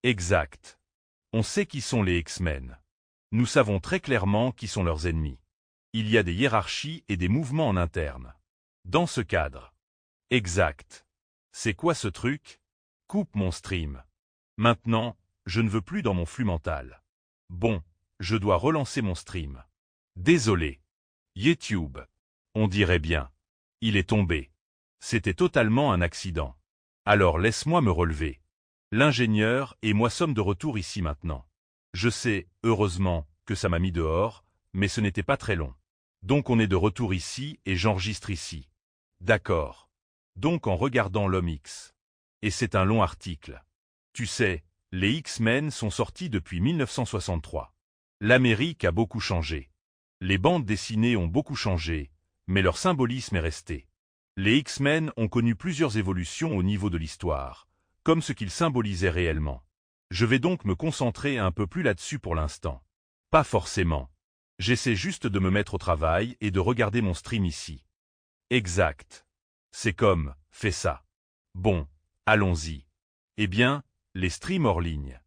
Exact. On sait qui sont les X-Men. Nous savons très clairement qui sont leurs ennemis. Il y a des hiérarchies et des mouvements en interne. Dans ce cadre. Exact. C'est quoi ce truc? Coupe mon stream. Maintenant, je ne veux plus dans mon flux mental. Bon, je dois relancer mon stream. Désolé. YouTube. On dirait bien. Il est tombé. C'était totalement un accident. Alors laisse-moi me relever. L'ingénieur et moi sommes de retour ici maintenant. Je sais, heureusement, que ça m'a mis dehors, mais ce n'était pas très long. Donc on est de retour ici et j'enregistre ici. D'accord. Donc en regardant l'Homme X. Et c'est un long article. Tu sais, les X-Men sont sortis depuis 1963. L'Amérique a beaucoup changé. Les bandes dessinées ont beaucoup changé, mais leur symbolisme est resté. Les X-Men ont connu plusieurs évolutions au niveau de l'histoire, comme ce qu'ils symbolisaient réellement. Je vais donc me concentrer un peu plus là-dessus pour l'instant. Pas forcément. J'essaie juste de me mettre au travail et de regarder mon stream ici. Exact. C'est comme, fais ça. Bon, allons-y. Eh bien, les streams hors ligne.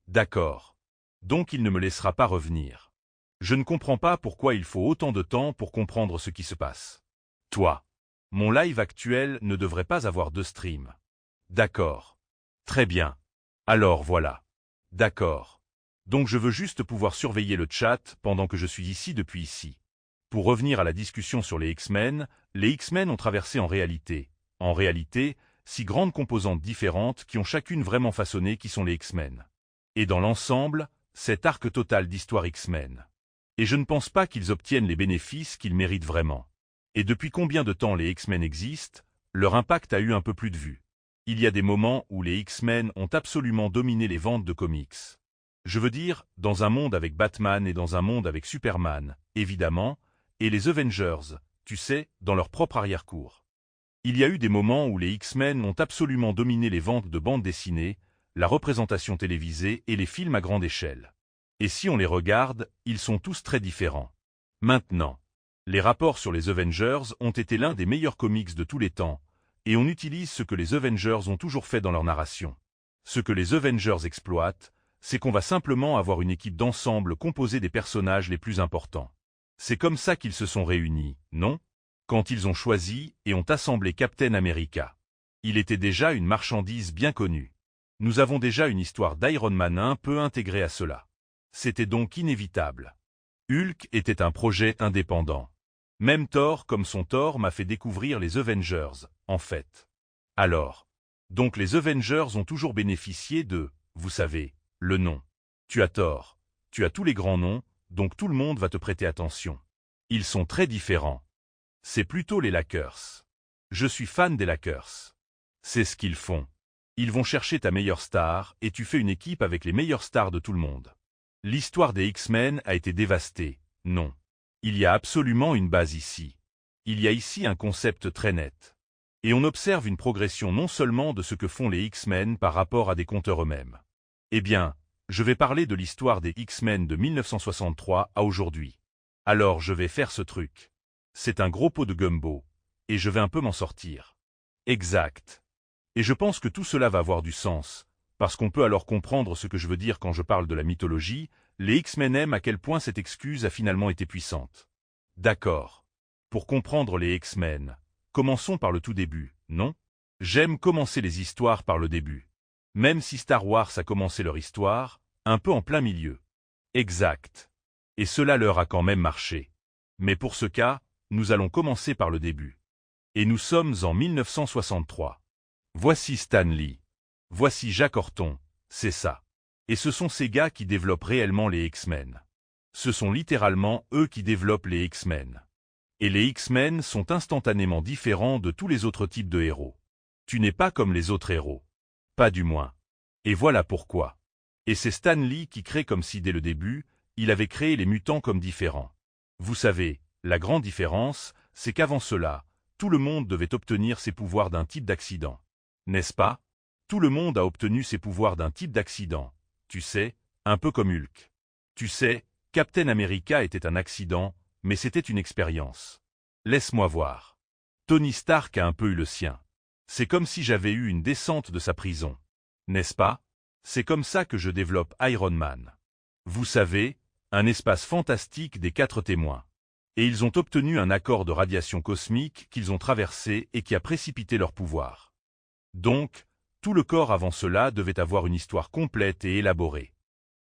D'accord. Donc il ne me laissera pas revenir. Je ne comprends pas pourquoi il faut autant de temps pour comprendre ce qui se passe. Toi. Mon live actuel ne devrait pas avoir de stream. D'accord. Très bien. Alors voilà. D'accord. Donc je veux juste pouvoir surveiller le chat pendant que je suis ici depuis ici. Pour revenir à la discussion sur les X-Men ont traversé en réalité, 6 grandes composantes différentes qui ont chacune vraiment façonné qui sont les X-Men. Et dans l'ensemble, cet arc total d'histoire X-Men. Et je ne pense pas qu'ils obtiennent les bénéfices qu'ils méritent vraiment. Et depuis combien de temps les X-Men existent, leur impact a eu un peu plus de vue. Il y a des moments où les X-Men ont absolument dominé les ventes de comics. Je veux dire, dans un monde avec Batman et dans un monde avec Superman, évidemment, et les Avengers, tu sais, dans leur propre arrière-cour. Il y a eu des moments où les X-Men ont absolument dominé les ventes de bandes dessinées, la représentation télévisée et les films à grande échelle. Et si on les regarde, ils sont tous très différents. Maintenant, les rapports sur les Avengers ont été l'un des meilleurs comics de tous les temps, et on utilise ce que les Avengers ont toujours fait dans leur narration. Ce que les Avengers exploitent, c'est qu'on va simplement avoir une équipe d'ensemble composée des personnages les plus importants. C'est comme ça qu'ils se sont réunis, non? Quand ils ont choisi et ont assemblé Captain America. Il était déjà une marchandise bien connue. Nous avons déjà une histoire d'Iron Man un peu intégrée à cela. C'était donc inévitable. Hulk était un projet indépendant. Même Thor comme son Thor m'a fait découvrir les Avengers, en fait. Alors. Donc les Avengers ont toujours bénéficié de, vous savez, le nom. Tu as tort. Tu as tous les grands noms, donc tout le monde va te prêter attention. Ils sont très différents. C'est plutôt les Lakers. Je suis fan des Lakers. C'est ce qu'ils font. Ils vont chercher ta meilleure star et tu fais une équipe avec les meilleures stars de tout le monde. L'histoire des X-Men a été dévastée, non. Il y a absolument une base ici. Il y a ici un concept très net. Et on observe une progression non seulement de ce que font les X-Men par rapport à des conteurs eux-mêmes. Eh bien, je vais parler de l'histoire des X-Men de 1963 à aujourd'hui. Alors je vais faire ce truc. C'est un gros pot de gumbo, et je vais un peu m'en sortir. Exact. Et je pense que tout cela va avoir du sens, parce qu'on peut alors comprendre ce que je veux dire quand je parle de la mythologie, les X-Men aiment à quel point cette excuse a finalement été puissante. D'accord. Pour comprendre les X-Men, commençons par le tout début, non? J'aime commencer les histoires par le début. Même si Star Wars a commencé leur histoire, un peu en plein milieu. Exact. Et cela leur a quand même marché. Mais pour ce cas, nous allons commencer par le début. Et nous sommes en 1963. Voici Stan Lee. Voici Jacques Horton, c'est ça. Et ce sont ces gars qui développent réellement les X-Men. Ce sont littéralement eux qui développent les X-Men. Et les X-Men sont instantanément différents de tous les autres types de héros. Tu n'es pas comme les autres héros. Pas du moins. Et voilà pourquoi. Et c'est Stan Lee qui crée comme si dès le début, il avait créé les mutants comme différents. Vous savez, la grande différence, c'est qu'avant cela, tout le monde devait obtenir ses pouvoirs d'un type d'accident. N'est-ce pas? Tout le monde a obtenu ses pouvoirs d'un type d'accident. Tu sais, un peu comme Hulk. Tu sais, Captain America était un accident, mais c'était une expérience. Laisse-moi voir. Tony Stark a un peu eu le sien. C'est comme si j'avais eu une descente de sa prison. N'est-ce pas? C'est comme ça que je développe Iron Man. Vous savez, un espace fantastique des 4 témoins. Et ils ont obtenu un accord de radiation cosmique qu'ils ont traversé et qui a précipité leur pouvoir. Donc, tout le corps avant cela devait avoir une histoire complète et élaborée.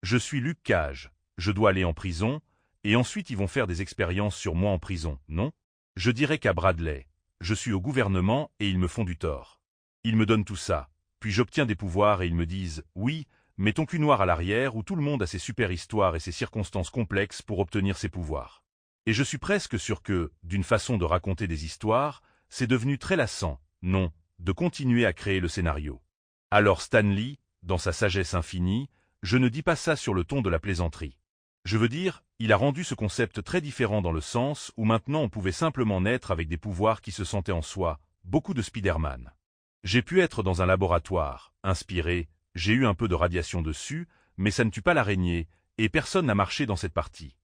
Je suis Luke Cage, je dois aller en prison, et ensuite ils vont faire des expériences sur moi en prison, non? Je dirais qu'à Bradley, je suis au gouvernement et ils me font du tort. Ils me donnent tout ça, puis j'obtiens des pouvoirs et ils me disent « Oui, mets ton cul noir à l'arrière où tout le monde a ses super histoires et ses circonstances complexes pour obtenir ses pouvoirs. » Et je suis presque sûr que, d'une façon de raconter des histoires, c'est devenu très lassant, non, de continuer à créer le scénario. Alors Stan Lee, dans sa sagesse infinie, je ne dis pas ça sur le ton de la plaisanterie. Je veux dire, il a rendu ce concept très différent dans le sens où maintenant on pouvait simplement naître avec des pouvoirs qui se sentaient en soi, beaucoup de Spider-Man. J'ai pu être dans un laboratoire, inspiré, j'ai eu un peu de radiation dessus, mais ça ne tue pas l'araignée, et personne n'a marché dans cette partie.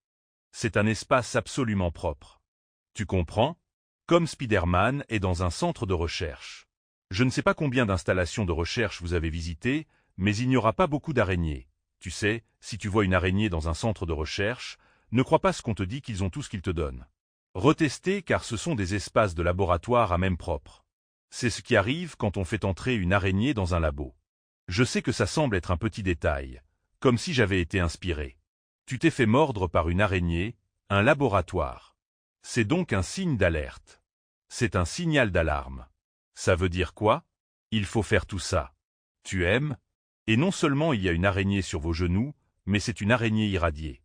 C'est un espace absolument propre. Tu comprends? Comme Spider-Man est dans un centre de recherche. Je ne sais pas combien d'installations de recherche vous avez visitées, mais il n'y aura pas beaucoup d'araignées. Tu sais, si tu vois une araignée dans un centre de recherche, ne crois pas ce qu'on te dit qu'ils ont tout ce qu'ils te donnent. Retester car ce sont des espaces de laboratoire à même propre. C'est ce qui arrive quand on fait entrer une araignée dans un labo. Je sais que ça semble être un petit détail, comme si j'avais été inspiré. Tu t'es fait mordre par une araignée, un laboratoire. C'est donc un signe d'alerte. C'est un signal d'alarme. Ça veut dire quoi? Il faut faire tout ça. Tu aimes? Et non seulement il y a une araignée sur vos genoux, mais c'est une araignée irradiée.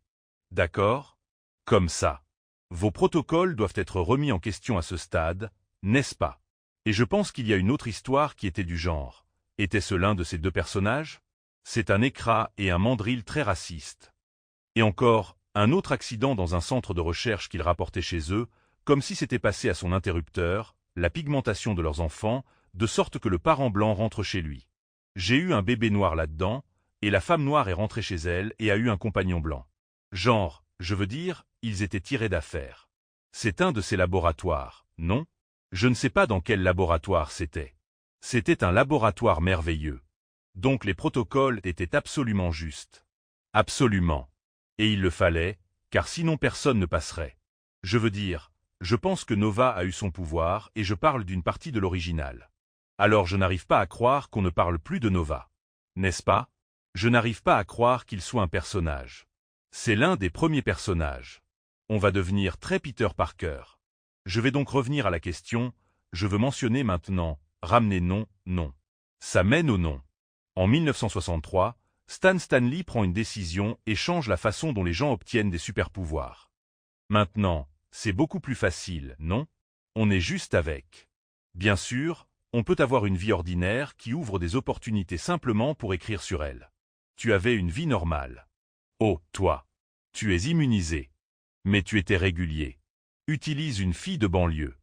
D'accord? Comme ça. Vos protocoles doivent être remis en question à ce stade, n'est-ce pas? Et je pense qu'il y a une autre histoire qui était du genre. Était-ce l'un de ces deux personnages? C'est un écrat et un mandrill très racistes. Et encore, un autre accident dans un centre de recherche qu'ils rapportaient chez eux, comme si c'était passé à son interrupteur, la pigmentation de leurs enfants, de sorte que le parent blanc rentre chez lui. J'ai eu un bébé noir là-dedans, et la femme noire est rentrée chez elle et a eu un compagnon blanc. Genre, je veux dire, ils étaient tirés d'affaire. C'est un de ces laboratoires, non? Je ne sais pas dans quel laboratoire c'était. C'était un laboratoire merveilleux. Donc les protocoles étaient absolument justes. Absolument. Et il le fallait, car sinon personne ne passerait. Je veux dire, je pense que Nova a eu son pouvoir et je parle d'une partie de l'original. Alors je n'arrive pas à croire qu'on ne parle plus de Nova. N'est-ce pas? Je n'arrive pas à croire qu'il soit un personnage. C'est l'un des premiers personnages. On va devenir très Peter Parker. Je vais donc revenir à la question, je veux mentionner maintenant, ramener non, non. Ça mène au non. En 1963, Stan Lee prend une décision et change la façon dont les gens obtiennent des super-pouvoirs. Maintenant, c'est beaucoup plus facile, non? On est juste avec. Bien sûr, on peut avoir une vie ordinaire qui ouvre des opportunités simplement pour écrire sur elle. Tu avais une vie normale. Oh, toi. Tu es immunisé. Mais tu étais régulier. Utilise une fille de banlieue.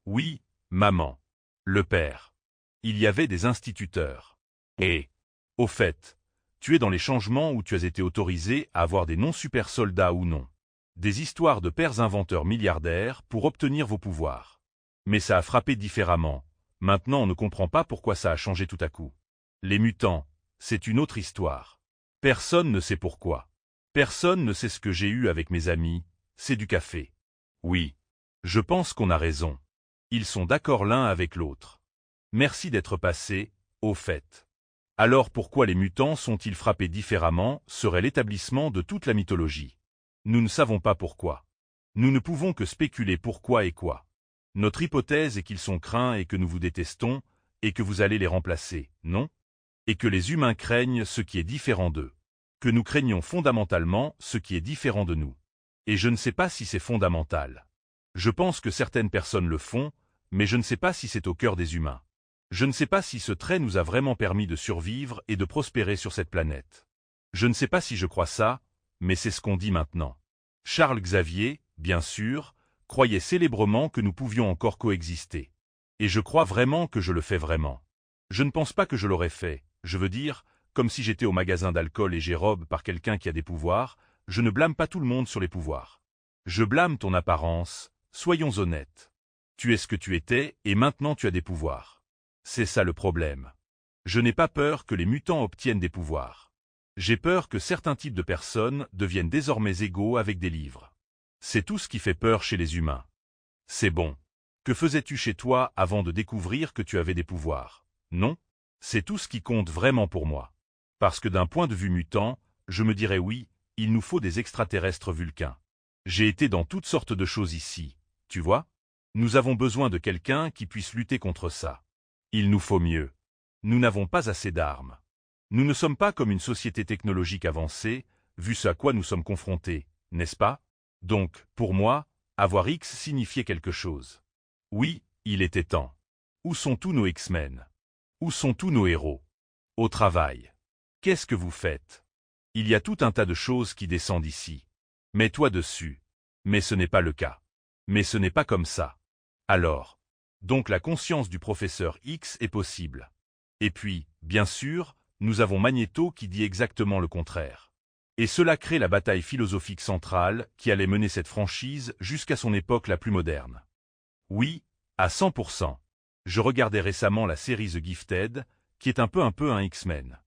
Oui, maman. Le père. Il y avait des instituteurs. Et, au fait, tu es dans les changements où tu as été autorisé à avoir des non-super soldats ou non. Des histoires de pères inventeurs milliardaires pour obtenir vos pouvoirs. Mais ça a frappé différemment. Maintenant on ne comprend pas pourquoi ça a changé tout à coup. Les mutants, c'est une autre histoire. Personne ne sait pourquoi. Personne ne sait ce que j'ai eu avec mes amis, c'est du café. Oui. Je pense qu'on a raison. Ils sont d'accord l'un avec l'autre. Merci d'être passé, au fait. Alors pourquoi les mutants sont-ils frappés différemment serait l'établissement de toute la mythologie. Nous ne savons pas pourquoi. Nous ne pouvons que spéculer pourquoi et quoi. Notre hypothèse est qu'ils sont craints et que nous vous détestons, et que vous allez les remplacer, non? Et que les humains craignent ce qui est différent d'eux. Que nous craignons fondamentalement ce qui est différent de nous. Et je ne sais pas si c'est fondamental. Je pense que certaines personnes le font, mais je ne sais pas si c'est au cœur des humains. Je ne sais pas si ce trait nous a vraiment permis de survivre et de prospérer sur cette planète. Je ne sais pas si je crois ça, mais c'est ce qu'on dit maintenant. Charles Xavier, bien sûr, croyait célèbrement que nous pouvions encore coexister. Et je crois vraiment que je le fais vraiment. Je ne pense pas que je l'aurais fait, je veux dire, comme si j'étais au magasin d'alcool et j'ai robe par quelqu'un qui a des pouvoirs, je ne blâme pas tout le monde sur les pouvoirs. Je blâme ton apparence, soyons honnêtes. Tu es ce que tu étais et maintenant tu as des pouvoirs. C'est ça le problème. Je n'ai pas peur que les mutants obtiennent des pouvoirs. J'ai peur que certains types de personnes deviennent désormais égaux avec des livres. C'est tout ce qui fait peur chez les humains. C'est bon. Que faisais-tu chez toi avant de découvrir que tu avais des pouvoirs? Non? C'est tout ce qui compte vraiment pour moi. Parce que d'un point de vue mutant, je me dirais oui, il nous faut des extraterrestres vulcains. J'ai été dans toutes sortes de choses ici, tu vois? Nous avons besoin de quelqu'un qui puisse lutter contre ça. Il nous faut mieux. Nous n'avons pas assez d'armes. Nous ne sommes pas comme une société technologique avancée, vu ce à quoi nous sommes confrontés, n'est-ce pas? Donc, pour moi, avoir X signifiait quelque chose. Oui, il était temps. Où sont tous nos X-Men? Où sont tous nos héros? Au travail. Qu'est-ce que vous faites? Il y a tout un tas de choses qui descendent ici. Mets-toi dessus. Mais ce n'est pas le cas. Mais ce n'est pas comme ça. Alors. Donc la conscience du professeur X est possible. Et puis, bien sûr, nous avons Magneto qui dit exactement le contraire. Et cela crée la bataille philosophique centrale qui allait mener cette franchise jusqu'à son époque la plus moderne. Oui, à 100%. Je regardais récemment la série The Gifted, qui est un peu un X-Men.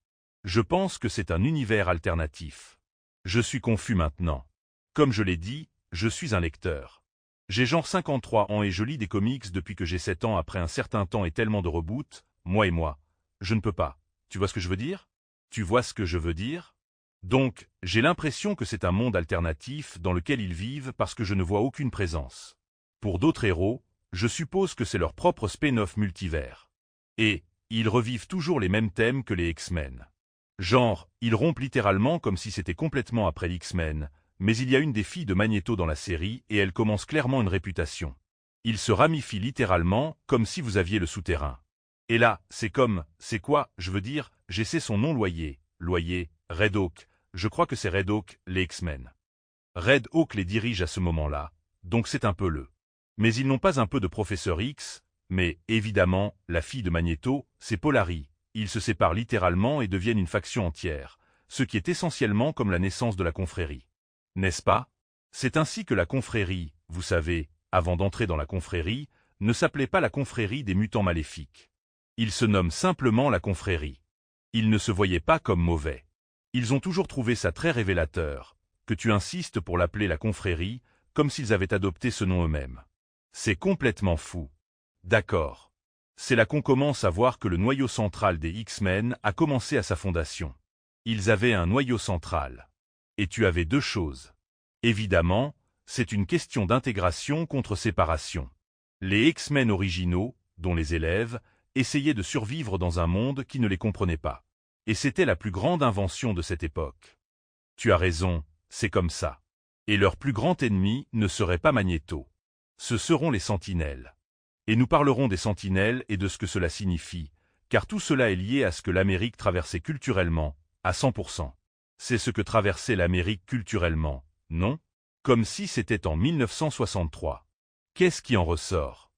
Je pense que c'est un univers alternatif. Je suis confus maintenant. Comme je l'ai dit, je suis un lecteur. J'ai genre 53 ans et je lis des comics depuis que j'ai 7 ans après un certain temps et tellement de reboots, moi. Je ne peux pas. Tu vois ce que je veux dire? Tu vois ce que je veux dire? Donc, j'ai l'impression que c'est un monde alternatif dans lequel ils vivent parce que je ne vois aucune présence. Pour d'autres héros, je suppose que c'est leur propre spin-off multivers. Et, ils revivent toujours les mêmes thèmes que les X-Men. Genre, ils rompent littéralement comme si c'était complètement après l'X-Men, mais il y a une des filles de Magneto dans la série et elle commence clairement une réputation. Ils se ramifient littéralement comme si vous aviez le souterrain. Et là, c'est quoi, je veux dire, j'essaie son nom Loyer, Red Hawk, je crois que c'est Red Hawk, les X-Men. Red Hawk les dirige à ce moment-là, donc c'est un peu le. Mais ils n'ont pas un peu de Professeur X, mais, évidemment, la fille de Magneto, c'est Polari, ils se séparent littéralement et deviennent une faction entière, ce qui est essentiellement comme la naissance de la confrérie. N'est-ce pas? C'est ainsi que la confrérie, vous savez, avant d'entrer dans la confrérie, ne s'appelait pas la confrérie des mutants maléfiques. Ils se nomment simplement la confrérie. Ils ne se voyaient pas comme mauvais. Ils ont toujours trouvé ça très révélateur, que tu insistes pour l'appeler la confrérie, comme s'ils avaient adopté ce nom eux-mêmes. C'est complètement fou. D'accord. C'est là qu'on commence à voir que le noyau central des X-Men a commencé à sa fondation. Ils avaient un noyau central. Et tu avais deux choses. Évidemment, c'est une question d'intégration contre séparation. Les X-Men originaux, dont les élèves, essayaient de survivre dans un monde qui ne les comprenait pas. Et c'était la plus grande invention de cette époque. Tu as raison, c'est comme ça. Et leur plus grand ennemi ne serait pas Magneto. Ce seront les Sentinelles. Et nous parlerons des Sentinelles et de ce que cela signifie, car tout cela est lié à ce que l'Amérique traversait culturellement, à 100%. C'est ce que traversait l'Amérique culturellement, non? Comme si c'était en 1963. Qu'est-ce qui en ressort?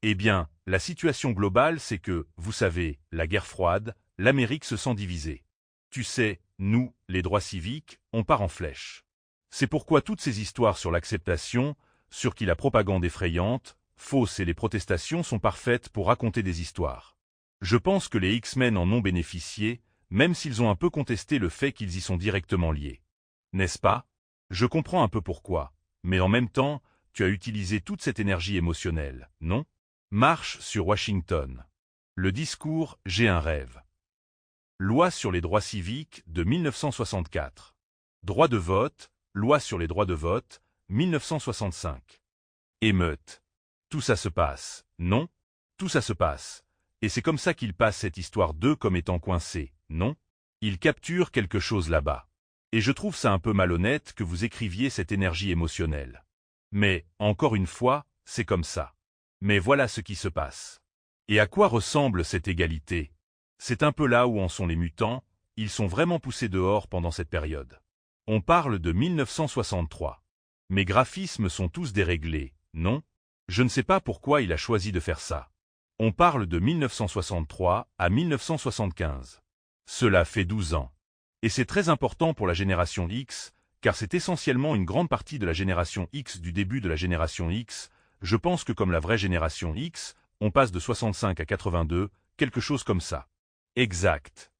Eh bien, la situation globale c'est que, vous savez, la guerre froide, l'Amérique se sent divisée. Tu sais, nous, les droits civiques, on part en flèche. C'est pourquoi toutes ces histoires sur l'acceptation, sur qui la propagande effrayante, fausse et les protestations sont parfaites pour raconter des histoires. Je pense que les X-Men en ont bénéficié, même s'ils ont un peu contesté le fait qu'ils y sont directement liés. N'est-ce pas? Je comprends un peu pourquoi, mais en même temps, tu as utilisé toute cette énergie émotionnelle, non? Marche sur Washington. Le discours « J'ai un rêve ». Loi sur les droits civiques de 1964. Droit de vote, loi sur les droits de vote, 1965. Émeute. Tout ça se passe, non? Tout ça se passe. Et c'est comme ça qu'il passe cette histoire d'eux comme étant coincés, non? Il capture quelque chose là-bas. Et je trouve ça un peu malhonnête que vous écriviez cette énergie émotionnelle. Mais, encore une fois, c'est comme ça. Mais voilà ce qui se passe. Et à quoi ressemble cette égalité? C'est un peu là où en sont les mutants, ils sont vraiment poussés dehors pendant cette période. On parle de 1963. Mes graphismes sont tous déréglés, non? Je ne sais pas pourquoi il a choisi de faire ça. On parle de 1963 à 1975. Cela fait 12 ans. Et c'est très important pour la génération X, car c'est essentiellement une grande partie de la génération X du début de la génération X. Je pense que comme la vraie génération X, on passe de 65 à 82, quelque chose comme ça. Exact.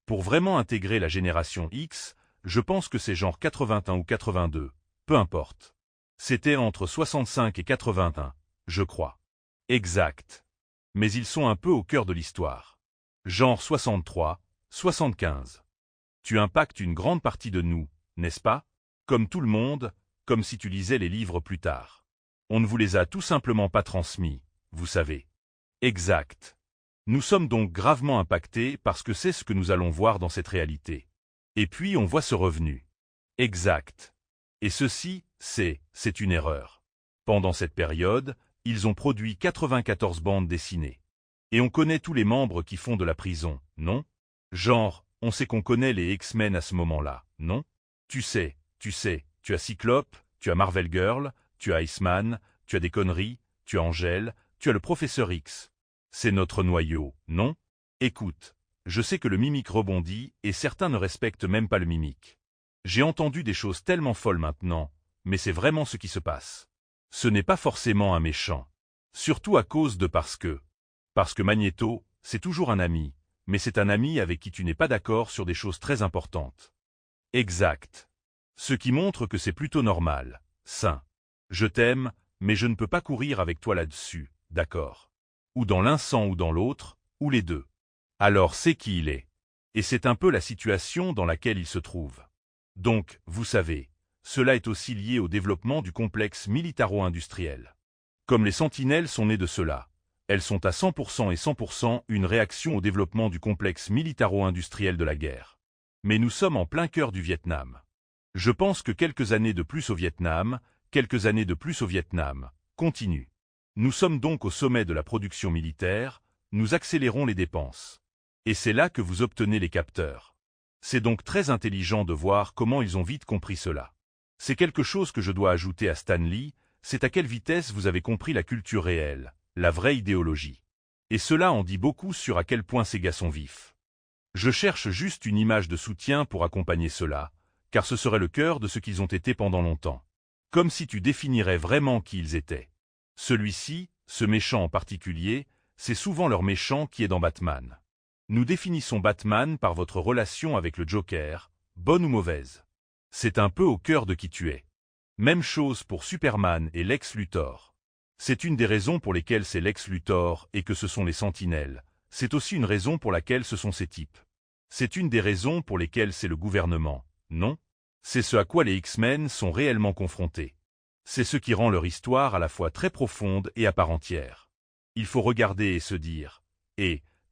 Pour vraiment intégrer la génération X, je pense que c'est genre 81 ou 82, peu importe. C'était entre 65 et 81, je crois. Exact. Mais ils sont un peu au cœur de l'histoire. Genre 63, 75. Tu impactes une grande partie de nous, n'est-ce pas? Comme tout le monde, comme si tu lisais les livres plus tard. On ne vous les a tout simplement pas transmis, vous savez. Exact. Nous sommes donc gravement impactés parce que c'est ce que nous allons voir dans cette réalité. Et puis on voit ce revenu. Exact. Et ceci, c'est une erreur. Pendant cette période, ils ont produit 94 bandes dessinées. Et on connaît tous les membres qui font de la prison, non? Genre, on sait qu'on connaît les X-Men à ce moment-là, non? Tu sais, tu as Cyclope, tu as Marvel Girl, tu as Iceman, tu as des conneries, tu as Angel, tu as le Professeur X. C'est notre noyau, non? Écoute, je sais que le mimique rebondit et certains ne respectent même pas le mimique. J'ai entendu des choses tellement folles maintenant, mais c'est vraiment ce qui se passe. Ce n'est pas forcément un méchant. Surtout à cause de parce que Magneto, c'est toujours un ami, mais c'est un ami avec qui tu n'es pas d'accord sur des choses très importantes. Exact. Ce qui montre que c'est plutôt normal, sain. Je t'aime, mais je ne peux pas courir avec toi là-dessus, d'accord? Ou dans l'un sens ou dans l'autre, ou les deux. Alors c'est qui il est. Et c'est un peu la situation dans laquelle il se trouve. Donc, vous savez, cela est aussi lié au développement du complexe militaro-industriel. Comme les sentinelles sont nées de cela, elles sont à 100% et 100% une réaction au développement du complexe militaro-industriel de la guerre. Mais nous sommes en plein cœur du Vietnam. Je pense que quelques années de plus au Vietnam, continuent. Nous sommes donc au sommet de la production militaire, nous accélérons les dépenses. Et c'est là que vous obtenez les capteurs. C'est donc très intelligent de voir comment ils ont vite compris cela. C'est quelque chose que je dois ajouter à Stan Lee, c'est à quelle vitesse vous avez compris la culture réelle, la vraie idéologie. Et cela en dit beaucoup sur à quel point ces gars sont vifs. Je cherche juste une image de soutien pour accompagner cela, car ce serait le cœur de ce qu'ils ont été pendant longtemps. Comme si tu définirais vraiment qui ils étaient. Celui-ci, ce méchant en particulier, c'est souvent leur méchant qui est dans Batman. Nous définissons Batman par votre relation avec le Joker, bonne ou mauvaise. C'est un peu au cœur de qui tu es. Même chose pour Superman et Lex Luthor. C'est une des raisons pour lesquelles c'est Lex Luthor et que ce sont les Sentinelles. C'est aussi une raison pour laquelle ce sont ces types. C'est une des raisons pour lesquelles c'est le gouvernement, non? C'est ce à quoi les X-Men sont réellement confrontés. C'est ce qui rend leur histoire à la fois très profonde et à part entière. Il faut regarder et se dire,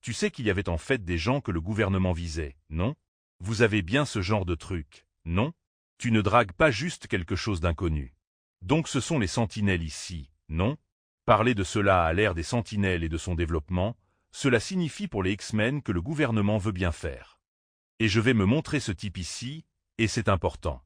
tu sais qu'il y avait en fait des gens que le gouvernement visait, non? Vous avez bien ce genre de truc, non? Tu ne dragues pas juste quelque chose d'inconnu. Donc ce sont les sentinelles ici, non? Parler de cela à l'ère des sentinelles et de son développement, cela signifie pour les X-Men que le gouvernement veut bien faire. Et je vais me montrer ce type ici, et c'est important.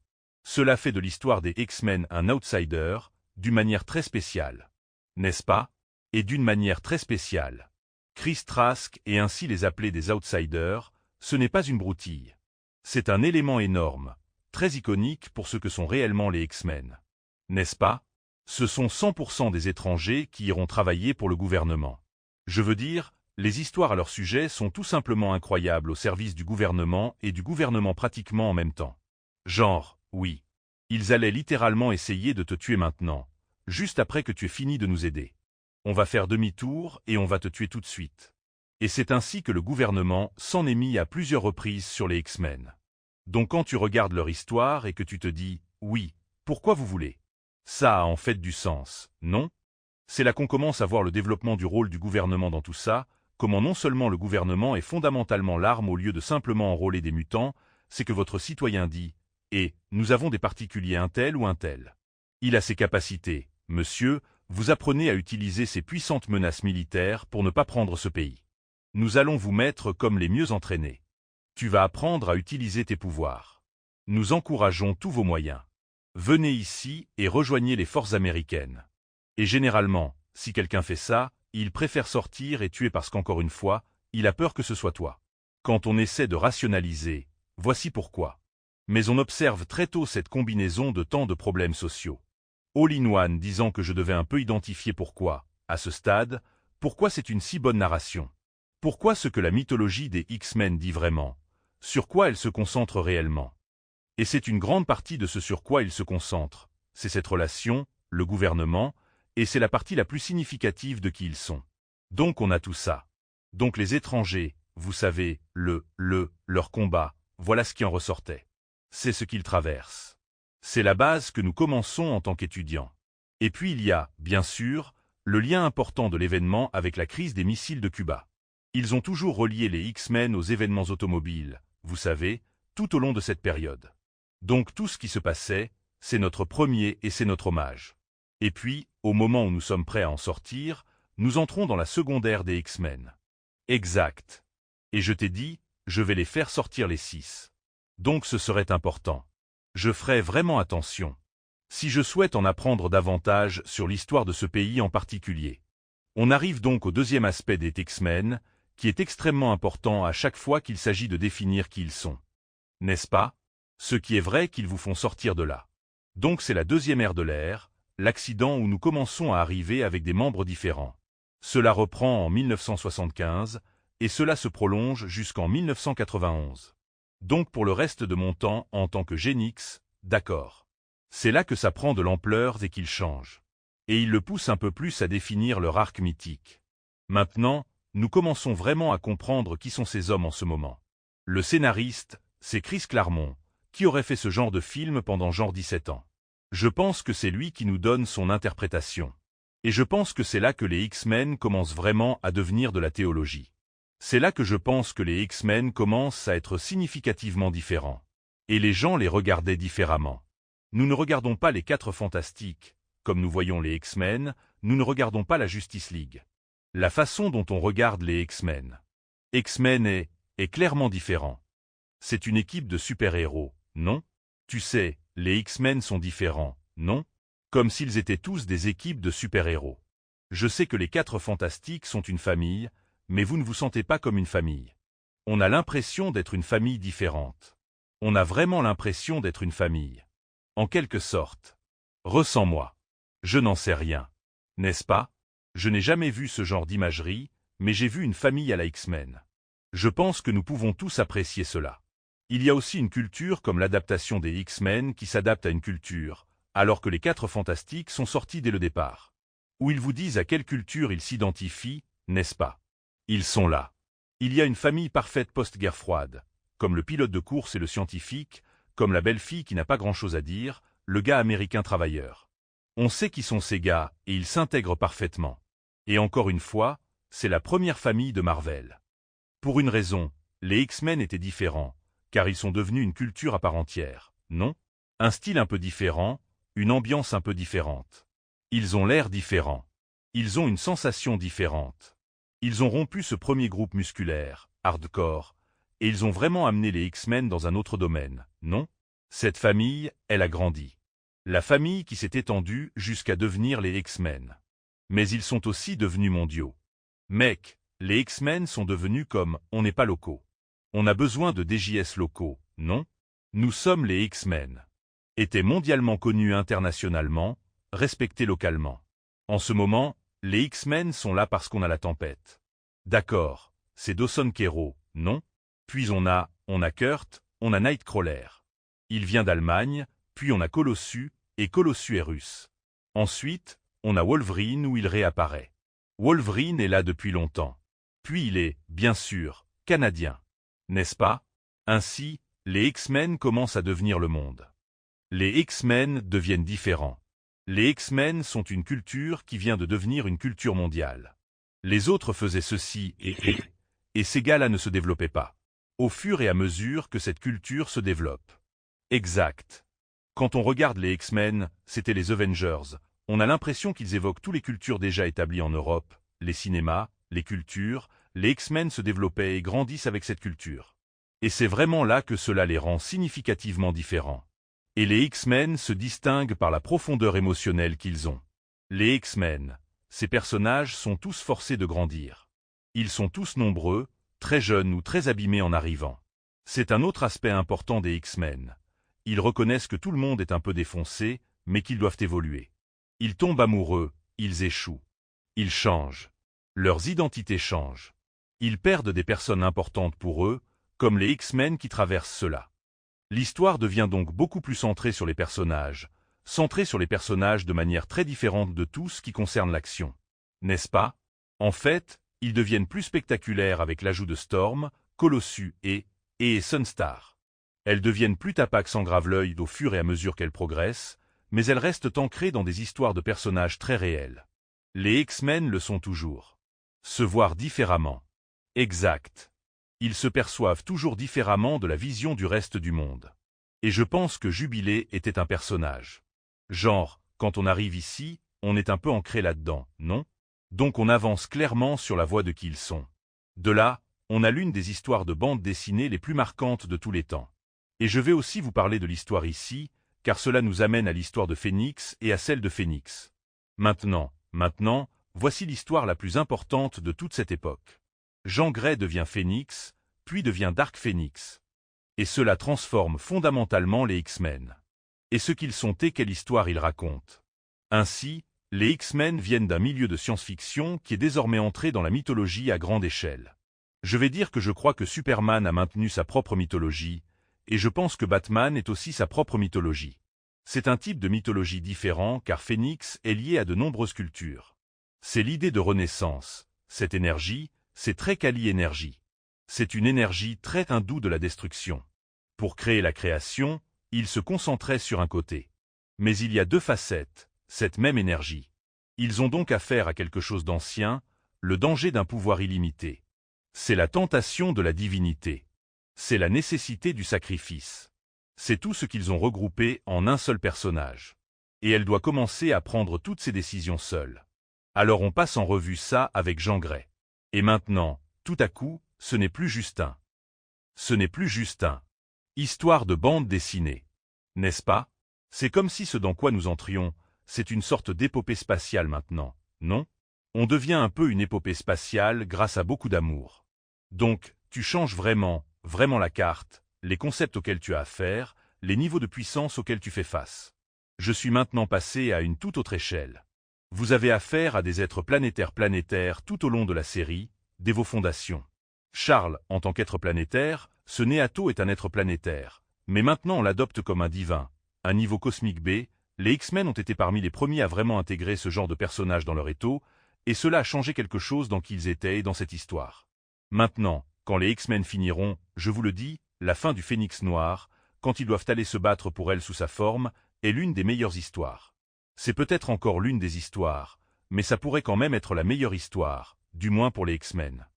Cela fait de l'histoire des X-Men un outsider, d'une manière très spéciale. N'est-ce pas? Et d'une manière très spéciale. Chris Trask et ainsi les appeler des outsiders, ce n'est pas une broutille. C'est un élément énorme, très iconique pour ce que sont réellement les X-Men. N'est-ce pas? Ce sont 100% des étrangers qui iront travailler pour le gouvernement. Je veux dire, les histoires à leur sujet sont tout simplement incroyables au service du gouvernement et du gouvernement pratiquement en même temps. Genre, oui. Ils allaient littéralement essayer de te tuer maintenant, juste après que tu aies fini de nous aider. On va faire demi-tour et on va te tuer tout de suite. Et c'est ainsi que le gouvernement s'en est mis à plusieurs reprises sur les X-Men. Donc quand tu regardes leur histoire et que tu te dis, oui, pourquoi vous voulez? Ça a en fait du sens, non? C'est là qu'on commence à voir le développement du rôle du gouvernement dans tout ça, comment non seulement le gouvernement est fondamentalement l'arme au lieu de simplement enrôler des mutants, c'est que votre citoyen dit, nous avons des particuliers un tel ou un tel. Il a ses capacités, monsieur, vous apprenez à utiliser ces puissantes menaces militaires pour ne pas prendre ce pays. Nous allons vous mettre comme les mieux entraînés. Tu vas apprendre à utiliser tes pouvoirs. Nous encourageons tous vos moyens. Venez ici et rejoignez les forces américaines. Et généralement, si quelqu'un fait ça, il préfère sortir et tuer parce qu'encore une fois, il a peur que ce soit toi. Quand on essaie de rationaliser, voici pourquoi. Mais on observe très tôt cette combinaison de tant de problèmes sociaux. All-in-One disant que je devais un peu identifier pourquoi, à ce stade, pourquoi c'est une si bonne narration. Pourquoi ce que la mythologie des X-Men dit vraiment? Sur quoi elle se concentre réellement? Et c'est une grande partie de ce sur quoi il se concentre. C'est cette relation, le gouvernement, et c'est la partie la plus significative de qui ils sont. Donc on a tout ça. Donc les étrangers, vous savez, leur combat, voilà ce qui en ressortait. C'est ce qu'ils traversent. C'est la base que nous commençons en tant qu'étudiants. Et puis il y a, bien sûr, le lien important de l'événement avec la crise des missiles de Cuba. Ils ont toujours relié les X-Men aux événements automobiles, vous savez, tout au long de cette période. Donc tout ce qui se passait, c'est notre premier et c'est notre hommage. Et puis, au moment où nous sommes prêts à en sortir, nous entrons dans la secondaire des X-Men. Exact. Et je t'ai dit, je vais les faire sortir les 6. Donc ce serait important. Je ferai vraiment attention. Si je souhaite en apprendre davantage sur l'histoire de ce pays en particulier. On arrive donc au deuxième aspect des X-Men, qui est extrêmement important à chaque fois qu'il s'agit de définir qui ils sont. N'est-ce pas? Ce qui est vrai qu'ils vous font sortir de là. Donc c'est la deuxième ère de l'ère, l'accident où nous commençons à arriver avec des membres différents. Cela reprend en 1975, et cela se prolonge jusqu'en 1991. Donc pour le reste de mon temps en tant que Génix, d'accord. C'est là que ça prend de l'ampleur et qu'il change. Et il le pousse un peu plus à définir leur arc mythique. Maintenant, nous commençons vraiment à comprendre qui sont ces hommes en ce moment. Le scénariste, c'est Chris Claremont, qui aurait fait ce genre de film pendant genre 17 ans. Je pense que c'est lui qui nous donne son interprétation. Et je pense que c'est là que les X-Men commencent vraiment à devenir de la théologie. C'est là que je pense que les X-Men commencent à être significativement différents. Et les gens les regardaient différemment. Nous ne regardons pas les 4 Fantastiques, comme nous voyons les X-Men, nous ne regardons pas la Justice League. La façon dont on regarde les X-Men. X-Men est clairement différent. C'est une équipe de super-héros, non? Tu sais, les X-Men sont différents, non? Comme s'ils étaient tous des équipes de super-héros. Je sais que les 4 Fantastiques sont une famille, mais vous ne vous sentez pas comme une famille. On a l'impression d'être une famille différente. On a vraiment l'impression d'être une famille. En quelque sorte. Ressens-moi. Je n'en sais rien. N'est-ce pas? Je n'ai jamais vu ce genre d'imagerie, mais j'ai vu une famille à la X-Men. Je pense que nous pouvons tous apprécier cela. Il y a aussi une culture comme l'adaptation des X-Men qui s'adapte à une culture, alors que les 4 Fantastiques sont sortis dès le départ. Où ils vous disent à quelle culture ils s'identifient, n'est-ce pas? Ils sont là. Il y a une famille parfaite post-guerre froide, comme le pilote de course et le scientifique, comme la belle-fille qui n'a pas grand-chose à dire, le gars américain travailleur. On sait qui sont ces gars, et ils s'intègrent parfaitement. Et encore une fois, c'est la première famille de Marvel. Pour une raison, les X-Men étaient différents, car ils sont devenus une culture à part entière, non? Un style un peu différent, une ambiance un peu différente. Ils ont l'air différents. Ils ont une sensation différente. Ils ont rompu ce premier groupe musculaire, hardcore, et ils ont vraiment amené les X-Men dans un autre domaine, non? Cette famille, elle a grandi. La famille qui s'est étendue jusqu'à devenir les X-Men. Mais ils sont aussi devenus mondiaux. Mec, les X-Men sont devenus comme « on n'est pas locaux ». On a besoin de DJS locaux, non? Nous sommes les X-Men. Étaient mondialement connus internationalement, respectés localement. En ce moment, les X-Men sont là parce qu'on a la tempête. D'accord, c'est Dawson Kero, non? Puis on a Kurt, on a Nightcrawler. Il vient d'Allemagne, puis on a Colossus, et Colossus est russe. Ensuite, on a Wolverine où il réapparaît. Wolverine est là depuis longtemps. Puis il est, bien sûr, canadien. N'est-ce pas? Ainsi, les X-Men commencent à devenir le monde. Les X-Men deviennent différents. Les X-Men sont une culture qui vient de devenir une culture mondiale. Les autres faisaient ceci et ces gars-là ne se développaient pas. Au fur et à mesure que cette culture se développe. Exact. Quand on regarde les X-Men, c'était les Avengers. On a l'impression qu'ils évoquent toutes les cultures déjà établies en Europe, les cinémas, les cultures, les X-Men se développaient et grandissent avec cette culture. Et c'est vraiment là que cela les rend significativement différents. Et les X-Men se distinguent par la profondeur émotionnelle qu'ils ont. Les X-Men, ces personnages sont tous forcés de grandir. Ils sont tous nombreux, très jeunes ou très abîmés en arrivant. C'est un autre aspect important des X-Men. Ils reconnaissent que tout le monde est un peu défoncé, mais qu'ils doivent évoluer. Ils tombent amoureux, ils échouent. Ils changent. Leurs identités changent. Ils perdent des personnes importantes pour eux, comme les X-Men qui traversent cela. L'histoire devient donc beaucoup plus centrée sur les personnages de manière très différente de tout ce qui concerne l'action. N'est-ce pas? En fait, ils deviennent plus spectaculaires avec l'ajout de Storm, Colossus et Sunstar. Elles deviennent plus tapaques sans grave l'œil au fur et à mesure qu'elles progressent, mais elles restent ancrées dans des histoires de personnages très réels. Les X-Men le sont toujours. Se voir différemment. Exact. Ils se perçoivent toujours différemment de la vision du reste du monde. Et je pense que Jubilé était un personnage. Genre, quand on arrive ici, on est un peu ancré là-dedans, non? Donc on avance clairement sur la voie de qui ils sont. De là, on a l'une des histoires de bande dessinée les plus marquantes de tous les temps. Et je vais aussi vous parler de l'histoire ici, car cela nous amène à l'histoire de Phoenix et à celle de Phoenix. Maintenant, voici l'histoire la plus importante de toute cette époque. Jean Grey devient Phoenix, puis devient Dark Phoenix. Et cela transforme fondamentalement les X-Men. Et ce qu'ils sont et quelle histoire ils racontent. Ainsi, les X-Men viennent d'un milieu de science-fiction qui est désormais entré dans la mythologie à grande échelle. Je vais dire que je crois que Superman a maintenu sa propre mythologie, et je pense que Batman est aussi sa propre mythologie. C'est un type de mythologie différent car Phoenix est lié à de nombreuses cultures. C'est l'idée de renaissance, cette énergie, c'est très Kali-énergie. C'est une énergie très hindoue de la destruction. Pour créer la création, il se concentrait sur un côté. Mais il y a deux facettes, cette même énergie. Ils ont donc affaire à quelque chose d'ancien, le danger d'un pouvoir illimité. C'est la tentation de la divinité. C'est la nécessité du sacrifice. C'est tout ce qu'ils ont regroupé en un seul personnage. Et elle doit commencer à prendre toutes ses décisions seule. Alors on passe en revue ça avec Jean Grey. Et maintenant, tout à coup, ce n'est plus Justin. Ce n'est plus Justin. Histoire de bande dessinée. N'est-ce pas? C'est comme si ce dans quoi nous entrions, c'est une sorte d'épopée spatiale maintenant, non? On devient un peu une épopée spatiale grâce à beaucoup d'amour. Donc, tu changes vraiment la carte, les concepts auxquels tu as affaire, les niveaux de puissance auxquels tu fais face. Je suis maintenant passé à une toute autre échelle. Vous avez affaire à des êtres planétaires tout au long de la série, dès vos fondations. Charles, en tant qu'être planétaire, ce Néato est un être planétaire, mais maintenant on l'adopte comme un divin, un niveau cosmique B. Les X-Men ont été parmi les premiers à vraiment intégrer ce genre de personnage dans leur étau, et cela a changé quelque chose dans qui ils étaient et dans cette histoire. Maintenant, quand les X-Men finiront, je vous le dis, la fin du Phénix Noir, quand ils doivent aller se battre pour elle sous sa forme, est l'une des meilleures histoires. C'est peut-être encore l'une des histoires, mais ça pourrait quand même être la meilleure histoire, du moins pour les X-Men.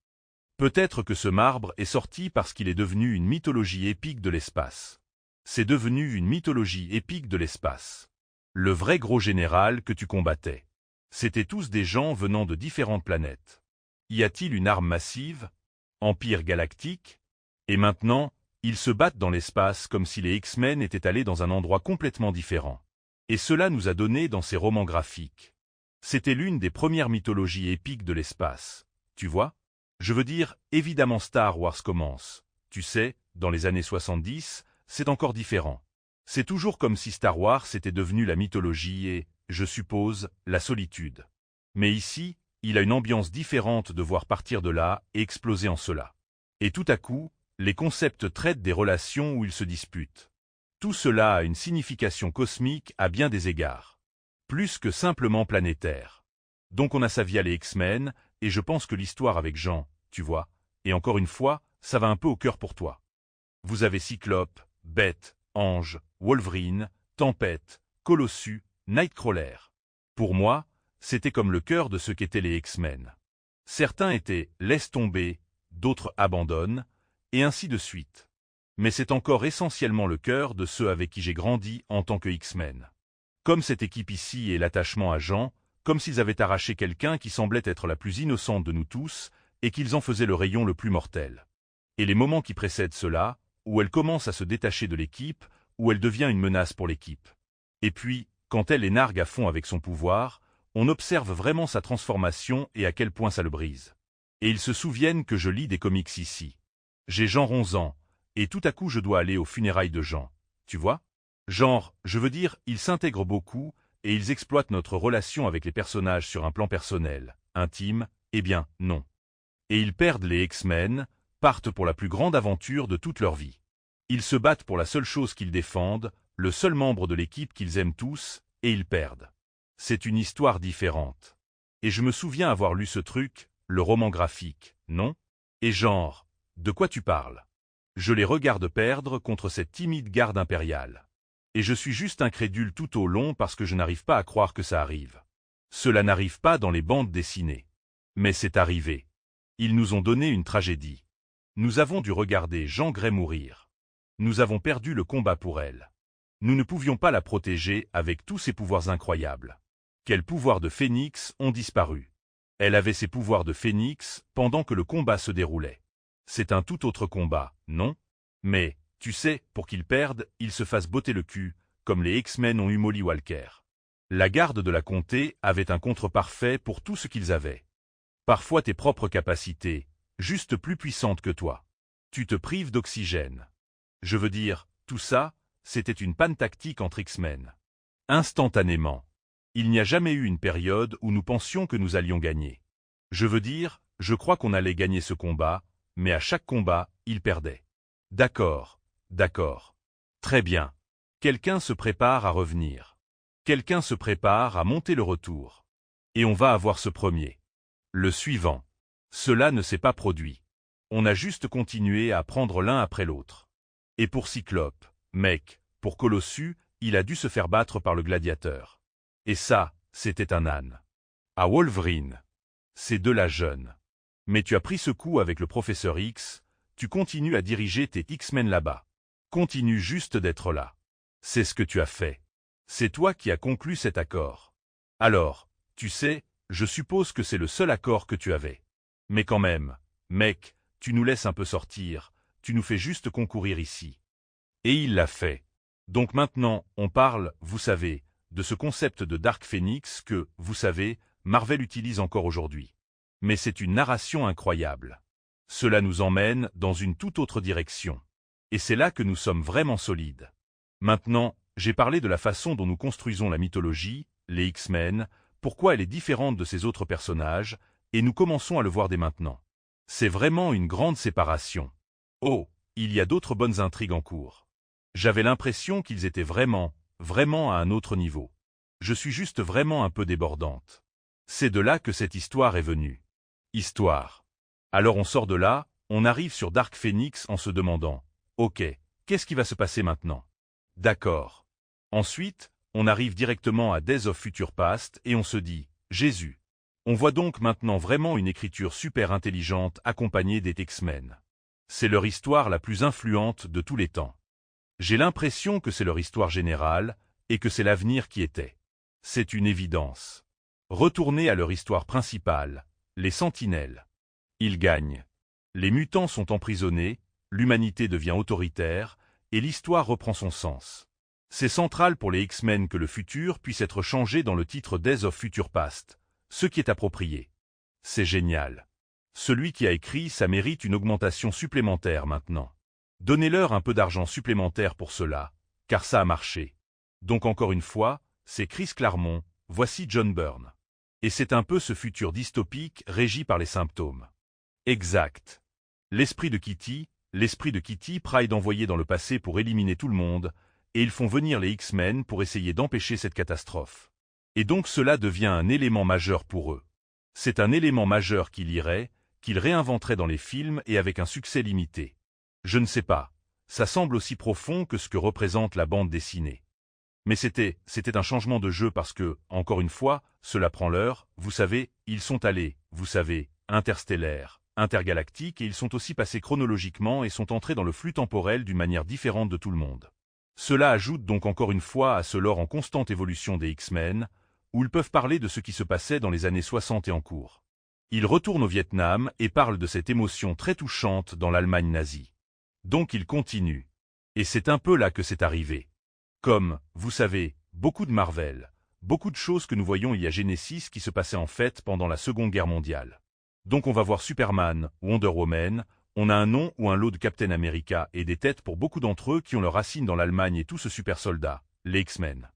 Peut-être que ce marbre est sorti parce qu'il est devenu une mythologie épique de l'espace. C'est devenu une mythologie épique de l'espace. Le vrai gros général que tu combattais. C'étaient tous des gens venant de différentes planètes. Y a-t-il une arme massive? Empire galactique? Et maintenant, ils se battent dans l'espace comme si les X-Men étaient allés dans un endroit complètement différent. Et cela nous a donné dans ces romans graphiques. C'était l'une des premières mythologies épiques de l'espace. Tu vois? Je veux dire, évidemment Star Wars commence. Tu sais, dans les années 70, c'est encore différent. C'est toujours comme si Star Wars était devenu la mythologie et, je suppose, la solitude. Mais ici, il a une ambiance différente de voir partir de là et exploser en cela. Et tout à coup, les concepts traitent des relations où ils se disputent. Tout cela a une signification cosmique à bien des égards. Plus que simplement planétaire. Donc on a sa vie à les X-Men, et je pense que l'histoire avec Jean, tu vois, et encore une fois, ça va un peu au cœur pour toi. Vous avez Cyclope, Bête, Ange, Wolverine, Tempête, Colossus, Nightcrawler. Pour moi, c'était comme le cœur de ce qu'étaient les X-Men. Certains étaient « laisse tomber », d'autres abandonnent, et ainsi de suite. Mais c'est encore essentiellement le cœur de ceux avec qui j'ai grandi en tant que X-Men. Comme cette équipe ici et l'attachement à Jean, comme s'ils avaient arraché quelqu'un qui semblait être la plus innocente de nous tous, et qu'ils en faisaient le rayon le plus mortel. Et les moments qui précèdent cela, où elle commence à se détacher de l'équipe, où elle devient une menace pour l'équipe. Et puis, quand elle les nargue à fond avec son pouvoir, on observe vraiment sa transformation et à quel point ça le brise. Et ils se souviennent que je lis des comics ici. J'ai genre 11 ans, et tout à coup je dois aller aux funérailles de Jean. Tu vois? Genre, je veux dire, ils s'intègrent beaucoup, et ils exploitent notre relation avec les personnages sur un plan personnel, intime, eh bien, non. Et ils perdent les X-Men, partent pour la plus grande aventure de toute leur vie. Ils se battent pour la seule chose qu'ils défendent, le seul membre de l'équipe qu'ils aiment tous, et ils perdent. C'est une histoire différente. Et je me souviens avoir lu ce truc, le roman graphique, non? Et genre, de quoi tu parles? Je les regarde perdre contre cette timide garde impériale. Et je suis juste incrédule tout au long parce que je n'arrive pas à croire que ça arrive. Cela n'arrive pas dans les bandes dessinées. Mais c'est arrivé. Ils nous ont donné une tragédie. Nous avons dû regarder Jean Grey mourir. Nous avons perdu le combat pour elle. Nous ne pouvions pas la protéger avec tous ses pouvoirs incroyables. Quels pouvoirs de Phénix ont disparu? Elle avait ses pouvoirs de Phénix pendant que le combat se déroulait. C'est un tout autre combat, non? Mais, tu sais, pour qu'ils perdent, ils se fassent botter le cul, comme les X-Men ont eu Molly Walker. La garde de la comté avait un contre parfait pour tout ce qu'ils avaient. Parfois tes propres capacités, juste plus puissantes que toi. Tu te prives d'oxygène. Je veux dire, tout ça, c'était une panne tactique entre X-Men. Instantanément. Il n'y a jamais eu une période où nous pensions que nous allions gagner. Je veux dire, je crois qu'on allait gagner ce combat, mais à chaque combat, ils perdaient. D'accord, d'accord. Très bien. Quelqu'un se prépare à revenir. Quelqu'un se prépare à monter le retour. Et on va avoir ce premier. Le suivant. Cela ne s'est pas produit. On a juste continué à prendre l'un après l'autre. Et pour Cyclope, mec, pour Colossus, il a dû se faire battre par le gladiateur. Et ça, c'était un âne. À Wolverine. C'est de la jeune. Mais tu as pris ce coup avec le professeur X, tu continues à diriger tes X-Men là-bas. Continue juste d'être là. C'est ce que tu as fait. C'est toi qui as conclu cet accord. Alors, tu sais, je suppose que c'est le seul accord que tu avais. Mais quand même, mec, tu nous laisses un peu sortir, tu nous fais juste concourir ici. Et il l'a fait. Donc maintenant, on parle, vous savez, de ce concept de Dark Phoenix que, vous savez, Marvel utilise encore aujourd'hui. Mais c'est une narration incroyable. Cela nous emmène dans une toute autre direction. Et c'est là que nous sommes vraiment solides. Maintenant, j'ai parlé de la façon dont nous construisons la mythologie, les X-Men, pourquoi elle est différente de ces autres personnages, et nous commençons à le voir dès maintenant. C'est vraiment une grande séparation. Oh, il y a d'autres bonnes intrigues en cours. J'avais l'impression qu'ils étaient vraiment à un autre niveau. Je suis juste vraiment un peu débordante. C'est de là que cette histoire est venue. Histoire. Alors on sort de là, on arrive sur Dark Phoenix en se demandant, ok, qu'est-ce qui va se passer maintenant? D'accord. Ensuite, on arrive directement à Days of Future Past et on se dit, Jésus. On voit donc maintenant vraiment une écriture super intelligente accompagnée des X-Men. C'est leur histoire la plus influente de tous les temps. J'ai l'impression que c'est leur histoire générale, et que c'est l'avenir qui était. C'est une évidence. Retournez à leur histoire principale, les Sentinelles. Ils gagnent. Les mutants sont emprisonnés, l'humanité devient autoritaire, et l'histoire reprend son sens. C'est central pour les X-Men que le futur puisse être changé dans le titre Days of Future Past, ce qui est approprié. C'est génial. Celui qui a écrit ça mérite une augmentation supplémentaire maintenant. Donnez-leur un peu d'argent supplémentaire pour cela, car ça a marché. Donc encore une fois, c'est Chris Claremont, voici John Byrne. Et c'est un peu ce futur dystopique régi par les symptômes. Exact. L'esprit de Kitty Pryde envoyé dans le passé pour éliminer tout le monde, et ils font venir les X-Men pour essayer d'empêcher cette catastrophe. Et donc cela devient un élément majeur pour eux. C'est un élément majeur qu'ils liraient, qu'ils réinventeraient dans les films et avec un succès limité. Je ne sais pas, ça semble aussi profond que ce que représente la bande dessinée. Mais c'était un changement de jeu parce que, encore une fois, cela prend l'heure, vous savez, ils sont allés, vous savez, interstellaires, intergalactiques et ils sont aussi passés chronologiquement et sont entrés dans le flux temporel d'une manière différente de tout le monde. Cela ajoute donc encore une fois à ce lore en constante évolution des X-Men, où ils peuvent parler de ce qui se passait dans les années 60 et en cours. Ils retournent au Vietnam et parlent de cette émotion très touchante dans l'Allemagne nazie. Donc ils continuent. Et c'est un peu là que c'est arrivé. Comme, vous savez, beaucoup de Marvel, beaucoup de choses que nous voyons il y a Genesis qui se passaient en fait pendant la Seconde Guerre mondiale. Donc on va voir Superman, Wonder Woman, on a un nom ou un lot de Captain America et des têtes pour beaucoup d'entre eux qui ont leurs racines dans l'Allemagne et tout ce super soldat, les X-Men.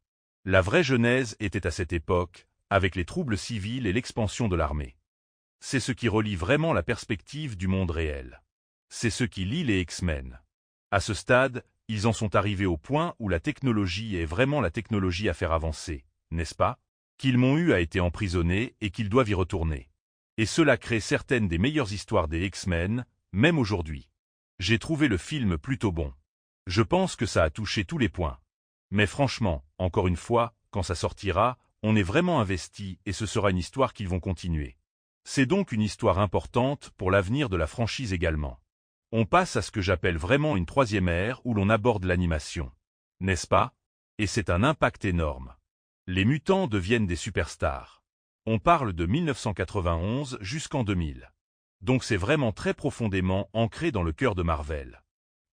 La vraie genèse était à cette époque, avec les troubles civils et l'expansion de l'armée. C'est ce qui relie vraiment la perspective du monde réel. C'est ce qui lie les X-Men. À ce stade, ils en sont arrivés au point où la technologie est vraiment la technologie à faire avancer, n'est-ce pas? Qu'ils m'ont eu à été emprisonné et qu'ils doivent y retourner. Et cela crée certaines des meilleures histoires des X-Men, même aujourd'hui. J'ai trouvé le film plutôt bon. Je pense que ça a touché tous les points. Mais franchement, encore une fois, quand ça sortira, on est vraiment investi et ce sera une histoire qu'ils vont continuer. C'est donc une histoire importante pour l'avenir de la franchise également. On passe à ce que j'appelle vraiment une troisième ère où l'on aborde l'animation. N'est-ce pas? Et c'est un impact énorme. Les mutants deviennent des superstars. On parle de 1991 jusqu'en 2000. Donc c'est vraiment très profondément ancré dans le cœur de Marvel.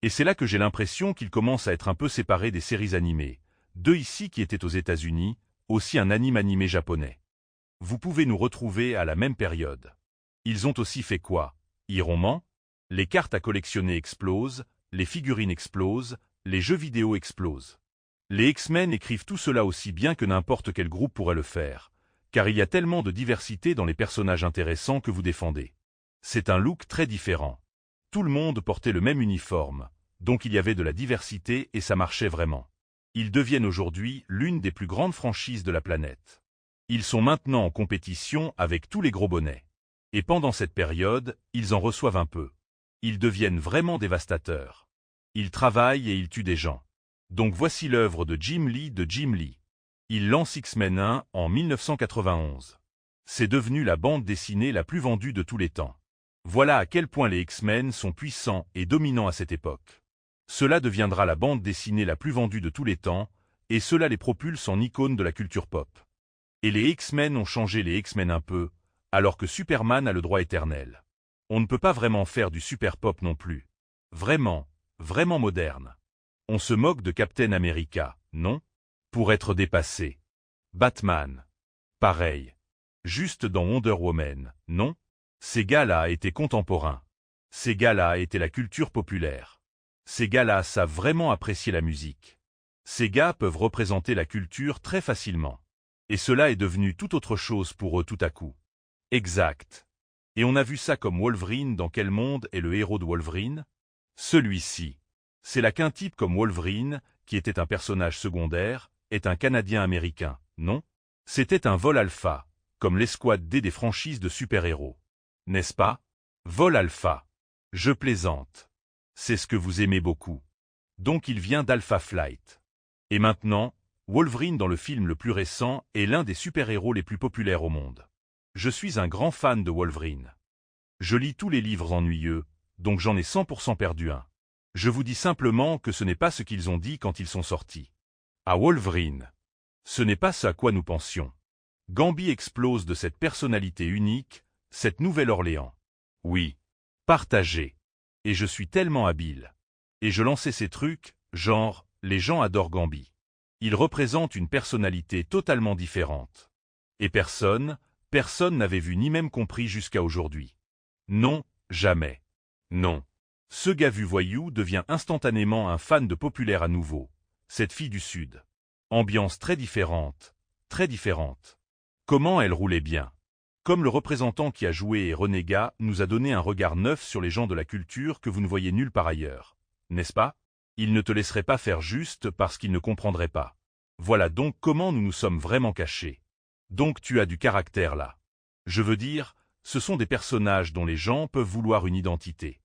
Et c'est là que j'ai l'impression qu'ils commencent à être un peu séparés des séries animées. Deux ici qui étaient aux États-Unis, aussi un anime animé japonais. Vous pouvez nous retrouver à la même période. Ils ont aussi fait quoi? Iron Man? Les cartes à collectionner explosent, les figurines explosent, les jeux vidéo explosent. Les X-Men écrivent tout cela aussi bien que n'importe quel groupe pourrait le faire, car il y a tellement de diversité dans les personnages intéressants que vous défendez. C'est un look très différent. Tout le monde portait le même uniforme, donc il y avait de la diversité et ça marchait vraiment. Ils deviennent aujourd'hui l'une des plus grandes franchises de la planète. Ils sont maintenant en compétition avec tous les gros bonnets. Et pendant cette période, ils en reçoivent un peu. Ils deviennent vraiment dévastateurs. Ils travaillent et ils tuent des gens. Donc voici l'œuvre de Jim Lee. Il lance X-Men 1 en 1991. C'est devenu la bande dessinée la plus vendue de tous les temps. Voilà à quel point les X-Men sont puissants et dominants à cette époque. Cela deviendra la bande dessinée la plus vendue de tous les temps, et cela les propulse en icônes de la culture pop. Et les X-Men ont changé les X-Men un peu, alors que Superman a le droit éternel. On ne peut pas vraiment faire du super pop non plus. Vraiment, vraiment moderne. On se moque de Captain America, non? Pour être dépassé. Batman. Pareil. Juste dans Wonder Woman, non? Ces gars-là étaient contemporains. Ces gars-là étaient la culture populaire. Ces gars-là savent vraiment apprécier la musique. Ces gars peuvent représenter la culture très facilement. Et cela est devenu tout autre chose pour eux tout à coup. Exact. Et on a vu ça comme Wolverine dans Quel monde est le héros de Wolverine? Celui-ci. C'est là qu'un type comme Wolverine, qui était un personnage secondaire, est un Canadien américain, non? C'était un vol alpha, comme l'escouade D des franchises de super-héros. N'est-ce pas? Vol alpha. Je plaisante. C'est ce que vous aimez beaucoup. Donc il vient d'Alpha Flight. Et maintenant, Wolverine dans le film le plus récent est l'un des super-héros les plus populaires au monde. Je suis un grand fan de Wolverine. Je lis tous les livres ennuyeux, donc j'en ai 100% perdu un. Je vous dis simplement que ce n'est pas ce qu'ils ont dit quand ils sont sortis. À Wolverine. Ce n'est pas ce à quoi nous pensions. Gambi explose de cette personnalité unique, cette Nouvelle-Orléans. Oui. Partagé. Et je suis tellement habile. Et je lançais ces trucs, genre, les gens adorent Gambi. Il représente une personnalité totalement différente. Et personne n'avait vu ni même compris jusqu'à aujourd'hui. Non, jamais. Non. Ce gars vu voyou devient instantanément un fan de populaire à nouveau. Cette fille du Sud. Ambiance très différente. Très différente. Comment elle roulait bien. Comme le représentant qui a joué et Renégat nous a donné un regard neuf sur les gens de la culture que vous ne voyez nulle part ailleurs. N'est-ce pas? Il ne te laisserait pas faire juste parce qu'il ne comprendrait pas. Voilà donc comment nous nous sommes vraiment cachés. Donc tu as du caractère là. Je veux dire, ce sont des personnages dont les gens peuvent vouloir une identité.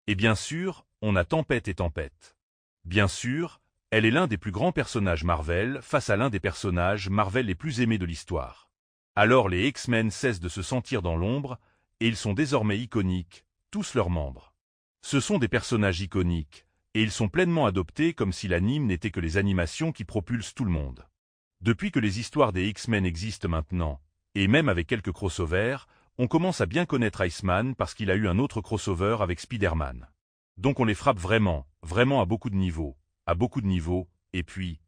Et bien sûr, on a Tempête et Tempête. Bien sûr, elle est l'un des plus grands personnages Marvel face à l'un des personnages Marvel les plus aimés de l'histoire. Alors les X-Men cessent de se sentir dans l'ombre, et ils sont désormais iconiques, tous leurs membres. Ce sont des personnages iconiques, et ils sont pleinement adoptés comme si l'anime n'était que les animations qui propulsent tout le monde. Depuis que les histoires des X-Men existent maintenant, et même avec quelques crossovers, on commence à bien connaître Iceman parce qu'il a eu un autre crossover avec Spider-Man. Donc on les frappe vraiment, vraiment à beaucoup de niveaux, et puis,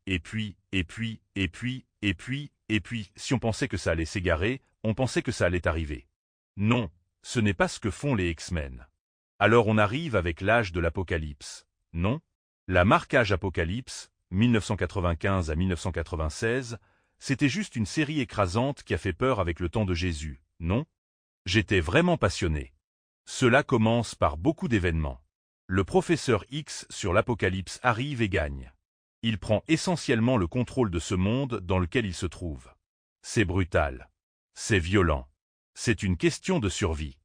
si on pensait que ça allait s'égarer, on pensait que ça allait arriver. Non, ce n'est pas ce que font les X-Men. Alors on arrive avec l'âge de l'Apocalypse, non? La marquage Apocalypse, 1995 à 1996, c'était juste une série écrasante qui a fait peur avec le temps de Jésus, non? J'étais vraiment passionné. Cela commence par beaucoup d'événements. Le professeur X sur l'Apocalypse arrive et gagne. Il prend essentiellement le contrôle de ce monde dans lequel il se trouve. C'est brutal. C'est violent. C'est une question de survie.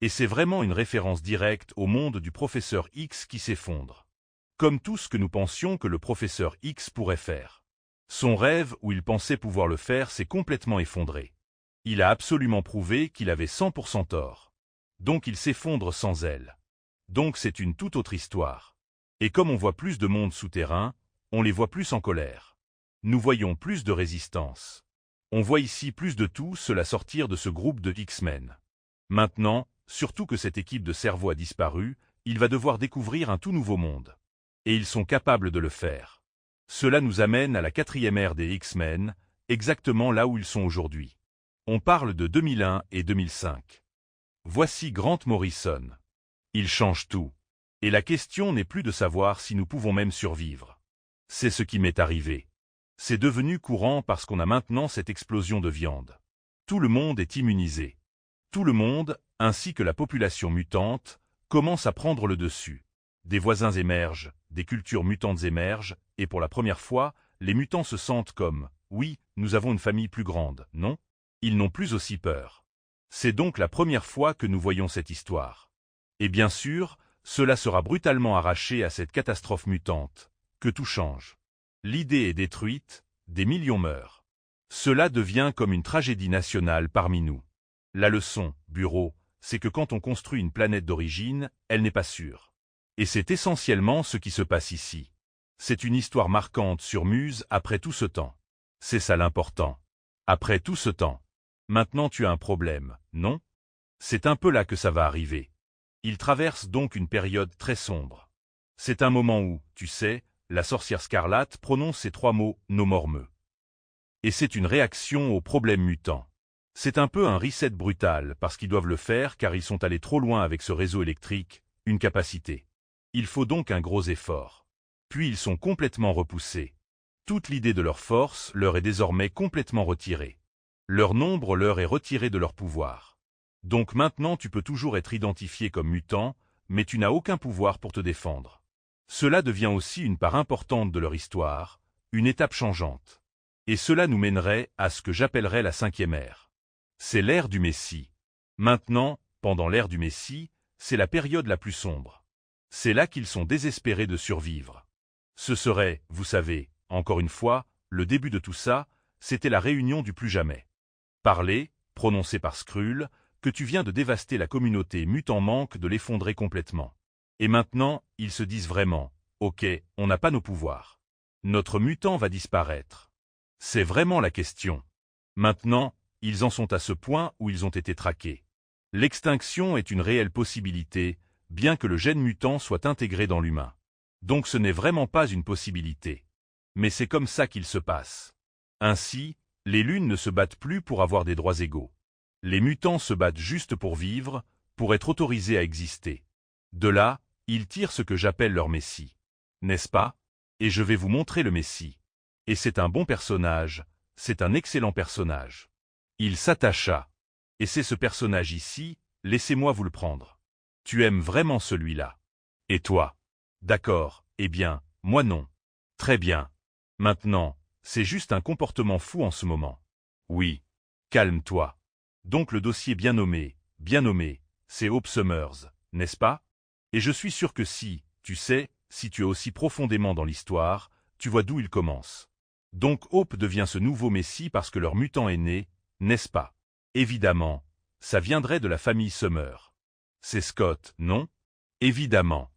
Et c'est vraiment une référence directe au monde du professeur X qui s'effondre. Comme tout ce que nous pensions que le professeur X pourrait faire. Son rêve où il pensait pouvoir le faire s'est complètement effondré. Il a absolument prouvé qu'il avait 100% tort. Donc il s'effondre sans elle. Donc c'est une toute autre histoire. Et comme on voit plus de monde souterrain, on les voit plus en colère. Nous voyons plus de résistance. On voit ici plus de tout cela sortir de ce groupe de X-Men. Maintenant, surtout que cette équipe de cerveau a disparu, il va devoir découvrir un tout nouveau monde. Et ils sont capables de le faire. Cela nous amène à la 4e ère des X-Men, exactement là où ils sont aujourd'hui. On parle de 2001 et 2005. Voici Grant Morrison. Il change tout. Et la question n'est plus de savoir si nous pouvons même survivre. C'est ce qui m'est arrivé. C'est devenu courant parce qu'on a maintenant cette explosion de viande. Tout le monde est immunisé. Tout le monde, ainsi que la population mutante, commence à prendre le dessus. Des voisins émergent, des cultures mutantes émergent, et pour la première fois, les mutants se sentent comme « oui, nous avons une famille plus grande, non ?» Ils n'ont plus aussi peur. C'est donc la première fois que nous voyons cette histoire. Et bien sûr, cela sera brutalement arraché à cette catastrophe mutante, que tout change. L'idée est détruite, des millions meurent. Cela devient comme une tragédie nationale parmi nous. La leçon, bureau, c'est que quand on construit une planète d'origine, elle n'est pas sûre. Et c'est essentiellement ce qui se passe ici. C'est une histoire marquante sur Muse après tout ce temps. C'est ça l'important. Après tout ce temps. Maintenant tu as un problème, non? C'est un peu là que ça va arriver. Il traverse donc une période très sombre. C'est un moment où, tu sais, la sorcière Scarlate prononce ces 3 mots « no more me ». Et c'est une réaction au problème mutant. C'est un peu un reset brutal parce qu'ils doivent le faire car ils sont allés trop loin avec ce réseau électrique, une capacité. Il faut donc un gros effort. Puis ils sont complètement repoussés. Toute l'idée de leur force leur est désormais complètement retirée. Leur nombre leur est retiré de leur pouvoir. Donc maintenant tu peux toujours être identifié comme mutant, mais tu n'as aucun pouvoir pour te défendre. Cela devient aussi une part importante de leur histoire, une étape changeante. Et cela nous mènerait à ce que j'appellerais la 5e ère. C'est l'ère du Messie. Maintenant, pendant l'ère du Messie, c'est la période la plus sombre. C'est là qu'ils sont désespérés de survivre. Ce serait, vous savez, encore une fois, le début de tout ça, c'était la réunion du plus jamais. Parler, prononcé par Skrull, que tu viens de dévaster la communauté mutant manque de l'effondrer complètement. Et maintenant, ils se disent vraiment, ok, on n'a pas nos pouvoirs. Notre mutant va disparaître. C'est vraiment la question. Maintenant, ils en sont à ce point où ils ont été traqués. L'extinction est une réelle possibilité, bien que le gène mutant soit intégré dans l'humain. Donc ce n'est vraiment pas une possibilité. Mais c'est comme ça qu'il se passe. Ainsi, les lunes ne se battent plus pour avoir des droits égaux. Les mutants se battent juste pour vivre, pour être autorisés à exister. De là, ils tirent ce que j'appelle leur Messie. N'est-ce pas? Et je vais vous montrer le Messie. Et c'est un bon personnage, c'est un excellent personnage. Il s'attacha. Et c'est ce personnage ici, laissez-moi vous le prendre. Tu aimes vraiment celui-là. Et toi? D'accord, eh bien, moi non. Très bien. Maintenant, c'est juste un comportement fou en ce moment. Oui. Calme-toi. Donc le dossier bien nommé, c'est Hope Summers, n'est-ce pas? Et je suis sûr que si, tu sais, si tu es aussi profondément dans l'histoire, tu vois d'où il commence. Donc Hope devient ce nouveau Messie parce que leur mutant est né, n'est-ce pas? Évidemment, ça viendrait de la famille Summer. C'est Scott, non? Évidemment.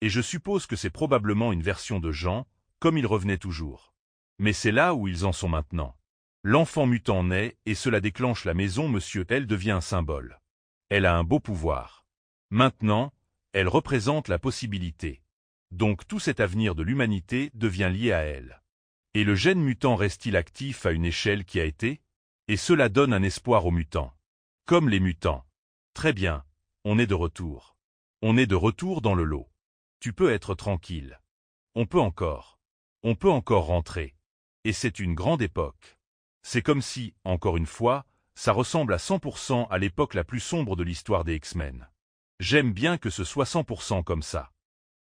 Et je suppose que c'est probablement une version de Jean, comme il revenait toujours. Mais c'est là où ils en sont maintenant. L'enfant mutant naît et cela déclenche la maison Monsieur. Elle devient un symbole. Elle a un beau pouvoir. Maintenant, elle représente la possibilité. Donc tout cet avenir de l'humanité devient lié à elle. Et le gène mutant reste-t-il actif à une échelle qui a été? Et cela donne un espoir aux mutants. Comme les mutants. Très bien, on est de retour. On est de retour dans le lot. Tu peux être tranquille. On peut encore rentrer. Et c'est une grande époque. C'est comme si, encore une fois, Ça ressemble à 100% à l'époque la plus sombre de l'histoire des X-Men. J'aime bien que ce soit 100% comme ça.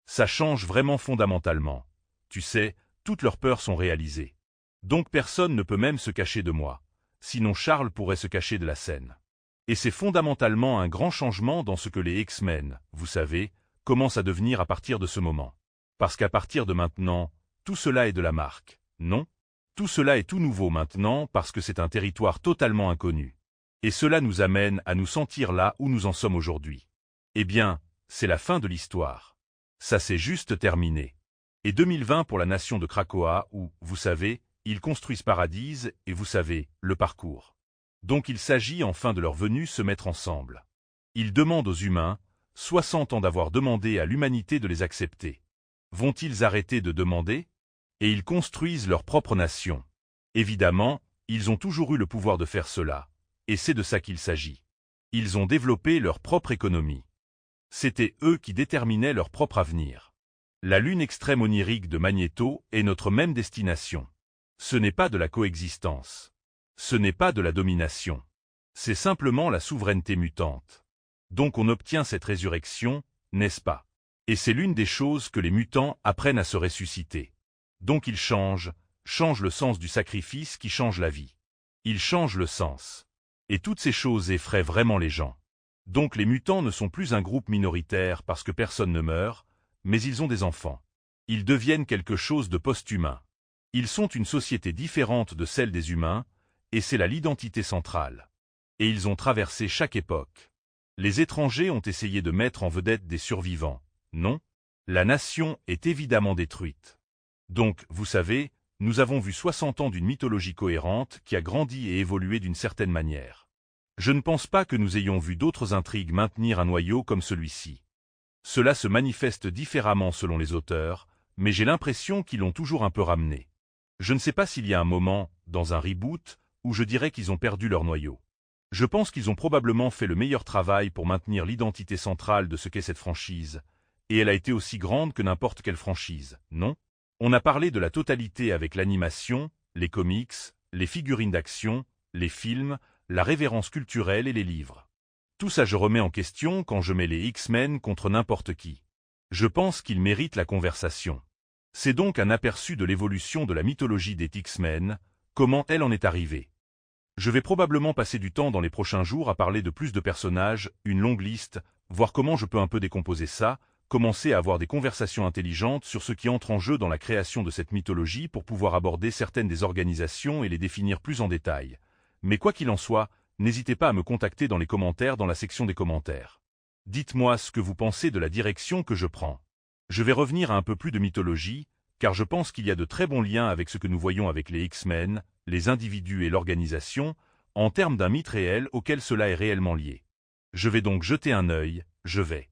Ça change vraiment fondamentalement. Tu sais, toutes leurs peurs sont réalisées. Donc personne ne peut même se cacher de moi. Sinon Charles pourrait se cacher de la scène. Et c'est fondamentalement un grand changement dans ce que les X-Men, vous savez, commencent à devenir à partir de ce moment. Parce qu'à partir de maintenant, tout cela est de la marque, non? Tout cela est tout nouveau maintenant parce que c'est un territoire totalement inconnu. Et cela nous amène à nous sentir là où nous en sommes aujourd'hui. Eh bien, c'est la fin de l'histoire. Ça s'est juste terminé. Et 2020 pour la nation de Krakoa où, vous savez, ils construisent Paradise et vous savez, le parcours. Donc il s'agit enfin de leur venue se mettre ensemble. Ils demandent aux humains, 60 ans d'avoir demandé à l'humanité de les accepter. Vont-ils arrêter de demander? Et ils construisent leur propre nation. Évidemment, ils ont toujours eu le pouvoir de faire cela, et c'est de ça qu'il s'agit. Ils ont développé leur propre économie. C'était eux qui déterminaient leur propre avenir. La lune extrême onirique de Magnéto est notre même destination. Ce n'est pas de la coexistence. Ce n'est pas de la domination. C'est simplement la souveraineté mutante. Donc on obtient cette résurrection, n'est-ce pas? Et c'est l'une des choses que les mutants apprennent à se ressusciter. Donc ils changent le sens du sacrifice qui change la vie. Ils changent le sens. Et toutes ces choses effraient vraiment les gens. Donc les mutants ne sont plus un groupe minoritaire parce que personne ne meurt, mais ils ont des enfants. Ils deviennent quelque chose de post-humain. Ils sont une société différente de celle des humains, et c'est là l'identité centrale. Et ils ont traversé chaque époque. Les étrangers ont essayé de mettre en vedette des survivants. Non, la nation est évidemment détruite. Donc, vous savez, nous avons vu 60 ans d'une mythologie cohérente qui a grandi et évolué d'une certaine manière. Je ne pense pas que nous ayons vu d'autres intrigues maintenir un noyau comme celui-ci. Cela se manifeste différemment selon les auteurs, mais j'ai l'impression qu'ils l'ont toujours un peu ramené. Je ne sais pas s'il y a un moment, dans un reboot, où je dirais qu'ils ont perdu leur noyau. Je pense qu'ils ont probablement fait le meilleur travail pour maintenir l'identité centrale de ce qu'est cette franchise, et elle a été aussi grande que n'importe quelle franchise, non? On a parlé de la totalité avec l'animation, les comics, les figurines d'action, les films, la révérence culturelle et les livres. Tout ça je remets en question quand je mets les X-Men contre n'importe qui. Je pense qu'ils méritent la conversation. C'est donc un aperçu de l'évolution de la mythologie des X-Men, comment elle en est arrivée. Je vais probablement passer du temps dans les prochains jours à parler de plus de personnages, une longue liste, voir comment je peux un peu décomposer ça, commencer à avoir des conversations intelligentes sur ce qui entre en jeu dans la création de cette mythologie pour pouvoir aborder certaines des organisations et les définir plus en détail. Mais quoi qu'il en soit, n'hésitez pas à me contacter dans les commentaires dans la section des commentaires. Dites-moi ce que vous pensez de la direction que je prends. Je vais revenir à un peu plus de mythologie, car je pense qu'il y a de très bons liens avec ce que nous voyons avec les X-Men, les individus et l'organisation, en termes d'un mythe réel auquel cela est réellement lié. Je vais donc jeter un œil, je vais